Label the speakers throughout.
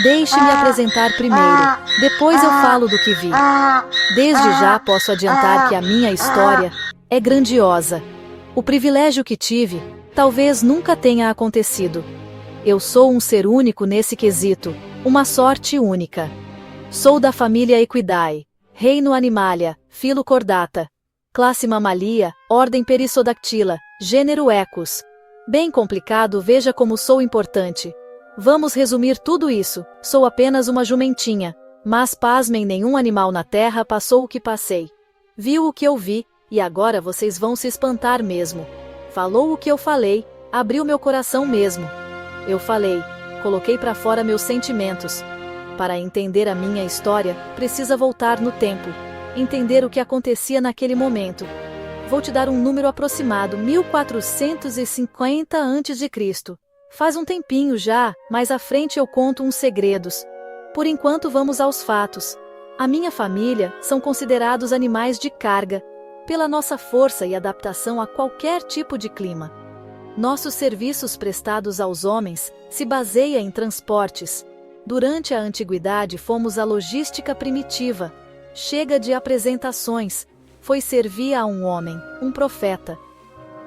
Speaker 1: Deixe-me apresentar primeiro, depois eu falo do que vi. Desde já posso adiantar que a minha história é grandiosa. O privilégio que tive, talvez nunca tenha acontecido. Eu sou um ser único nesse quesito, uma sorte única. Sou da família Equidae, reino Animalia, filo Chordata, classe Mammalia, ordem Perissodactyla, gênero Equus. Bem complicado, veja como sou importante. Vamos resumir tudo isso, sou apenas uma jumentinha, mas pasmem, nenhum animal na terra passou o que passei. Viu o que eu vi, e agora vocês vão se espantar mesmo. Falou o que eu falei, abriu meu coração mesmo. Eu falei, coloquei para fora meus sentimentos. Para entender a minha história, precisa voltar no tempo, entender o que acontecia naquele momento. Vou te dar um número aproximado, 1450 a.C. Faz um tempinho já, mais à frente eu conto uns segredos. Por enquanto vamos aos fatos. A minha família são considerados animais de carga, pela nossa força e adaptação a qualquer tipo de clima. Nossos serviços prestados aos homens se baseia em transportes. Durante a antiguidade fomos a logística primitiva. Chega de apresentações. Foi servir a um homem, um profeta.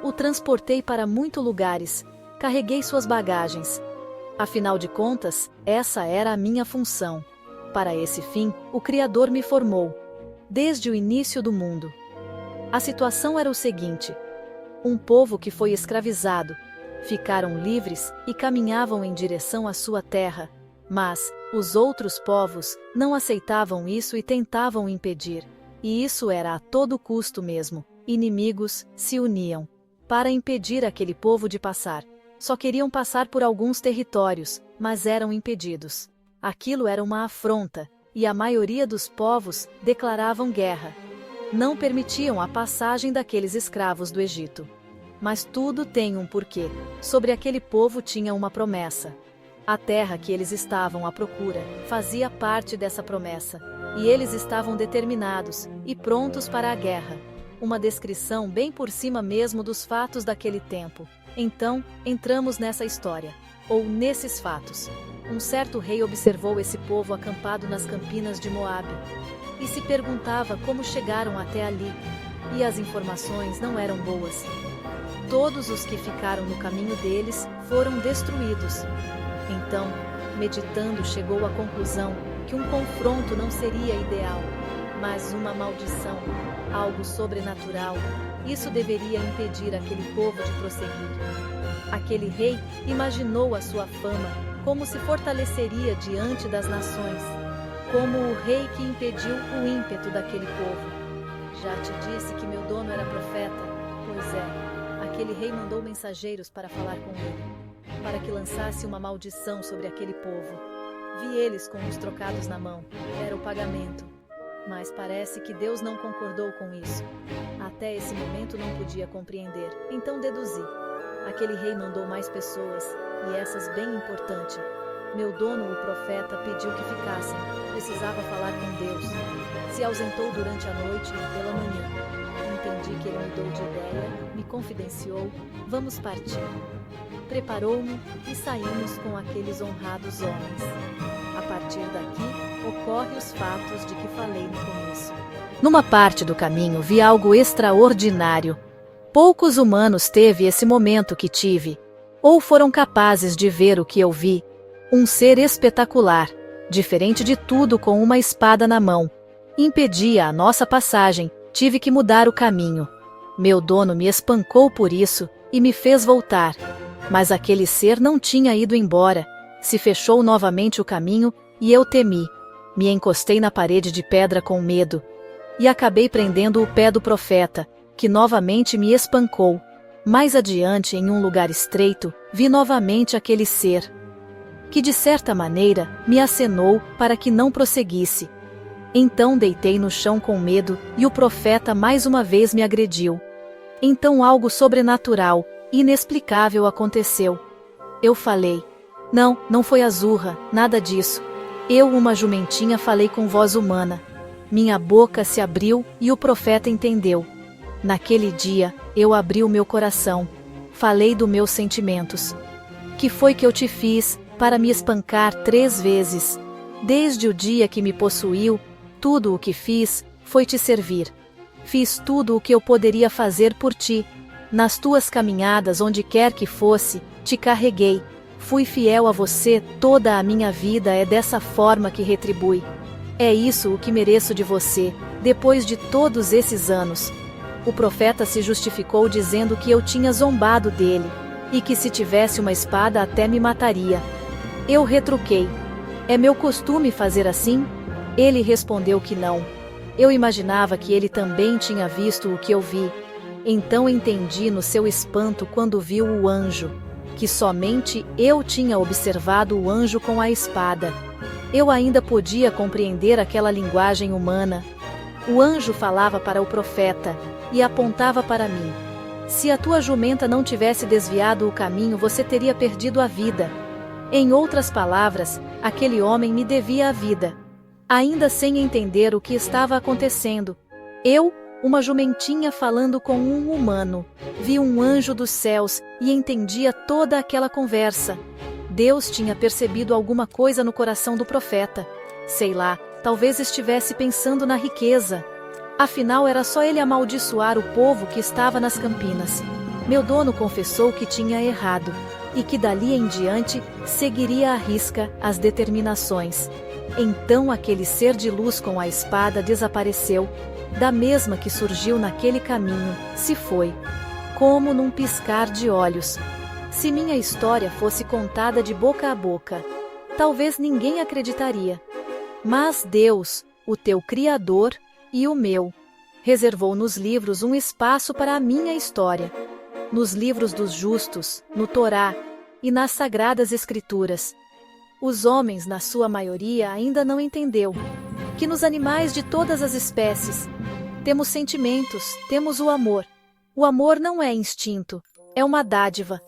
Speaker 1: O transportei para muitos lugares. Carreguei suas bagagens. Afinal de contas, essa era a minha função. Para esse fim, o Criador me formou. Desde o início do mundo. A situação era o seguinte: um povo que foi escravizado. Ficaram livres e caminhavam em direção à sua terra. Mas, os outros povos não aceitavam isso e tentavam impedir. E isso era a todo custo mesmo. Inimigos se uniam para impedir aquele povo de passar. Só queriam passar por alguns territórios, mas eram impedidos. Aquilo era uma afronta, e a maioria dos povos declaravam guerra. Não permitiam a passagem daqueles escravos do Egito. Mas tudo tem um porquê. Sobre aquele povo tinha uma promessa. A terra que eles estavam à procura fazia parte dessa promessa, e eles estavam determinados e prontos para a guerra. Uma descrição bem por cima mesmo dos fatos daquele tempo. Então, entramos nessa história, ou nesses fatos. Um certo rei observou esse povo acampado nas campinas de Moabe, e se perguntava como chegaram até ali, e as informações não eram boas. Todos os que ficaram no caminho deles foram destruídos. Então, meditando, chegou à conclusão que um confronto não seria ideal, mas uma maldição, algo sobrenatural. Isso deveria impedir aquele povo de prosseguir. Aquele rei imaginou a sua fama como se fortaleceria diante das nações, como o rei que impediu o ímpeto daquele povo. Já te disse que meu dono era profeta? Pois é, aquele rei mandou mensageiros para falar com ele, para que lançasse uma maldição sobre aquele povo. Vi eles com os trocados na mão, era o pagamento. Mas parece que Deus não concordou com isso. Até esse momento não podia compreender, então deduzi. Aquele rei mandou mais pessoas, e essas bem importante. Meu dono, o profeta, pediu que ficassem, precisava falar com Deus. Se ausentou durante a noite e pela manhã. Entendi que ele mudou de ideia, me confidenciou, vamos partir. Preparou-me e saímos com aqueles honrados homens. A partir daqui, ocorrem os fatos de que falei no começo. Numa parte do caminho vi algo extraordinário. Poucos humanos teve esse momento que tive, ou foram capazes de ver o que eu vi. Um ser espetacular, diferente de tudo, com uma espada na mão. Impedia a nossa passagem, tive que mudar o caminho. Meu dono me espancou por isso, e me fez voltar. Mas aquele ser não tinha ido embora, se fechou novamente o caminho, e eu temi. Me encostei na parede de pedra com medo. E acabei prendendo o pé do profeta, que novamente me espancou. Mais adiante, em um lugar estreito, vi novamente aquele ser, que de certa maneira me acenou para que não prosseguisse. Então deitei no chão com medo, e o profeta mais uma vez me agrediu. Então algo sobrenatural, inexplicável aconteceu. Eu falei: não, não foi Azurra, nada disso. Eu, uma jumentinha, falei com voz humana. Minha boca se abriu e o profeta entendeu. Naquele dia, eu abri o meu coração. Falei dos meus sentimentos. Que foi que eu te fiz, para me espancar 3 vezes? Desde o dia que me possuiu, tudo o que fiz, foi te servir. Fiz tudo o que eu poderia fazer por ti. Nas tuas caminhadas onde quer que fosse, te carreguei. Fui fiel a você toda a minha vida, é dessa forma que retribui. É isso o que mereço de você, depois de todos esses anos. O profeta se justificou dizendo que eu tinha zombado dele, e que se tivesse uma espada até me mataria. Eu retruquei. É meu costume fazer assim? Ele respondeu que não. Eu imaginava que ele também tinha visto o que eu vi. Então entendi no seu espanto quando viu o anjo, que somente eu tinha observado o anjo com a espada. Eu ainda podia compreender aquela linguagem humana. O anjo falava para o profeta, e apontava para mim. Se a tua jumenta não tivesse desviado o caminho, você teria perdido a vida. Em outras palavras, aquele homem me devia a vida. Ainda sem entender o que estava acontecendo, eu, uma jumentinha falando com um humano, vi um anjo dos céus e entendia toda aquela conversa. Deus tinha percebido alguma coisa no coração do profeta. Sei lá, talvez estivesse pensando na riqueza. Afinal, era só ele amaldiçoar o povo que estava nas campinas. Meu dono confessou que tinha errado, e que dali em diante, seguiria à risca as determinações. Então aquele ser de luz com a espada desapareceu, da mesma que surgiu naquele caminho, se foi. Como num piscar de olhos. Se minha história fosse contada de boca a boca, talvez ninguém acreditaria. Mas Deus, o teu Criador, e o meu, reservou nos livros um espaço para a minha história. Nos livros dos justos, no Torá, e nas Sagradas Escrituras. Os homens, na sua maioria, ainda não entendeu que nos animais de todas as espécies temos sentimentos, temos o amor. O amor não é instinto, é uma dádiva.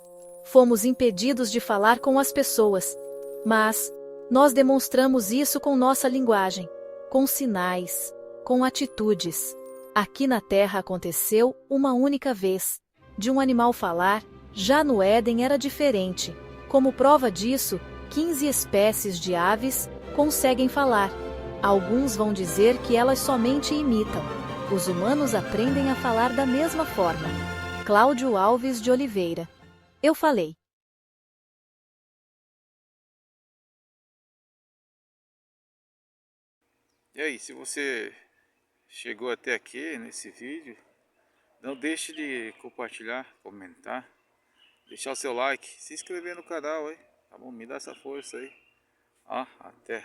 Speaker 1: Fomos impedidos de falar com as pessoas, mas nós demonstramos isso com nossa linguagem, com sinais, com atitudes. Aqui na Terra aconteceu uma única vez. De um animal falar, já no Éden era diferente. Como prova disso, 15 espécies de aves conseguem falar. Alguns vão dizer que elas somente imitam. Os humanos aprendem a falar da mesma forma. Cláudio Alves de Oliveira. Eu falei.
Speaker 2: E aí, se você chegou até aqui nesse vídeo, não deixe de compartilhar, comentar, deixar o seu like, se inscrever no canal aí, tá bom? Me dá essa força aí. Ó, até.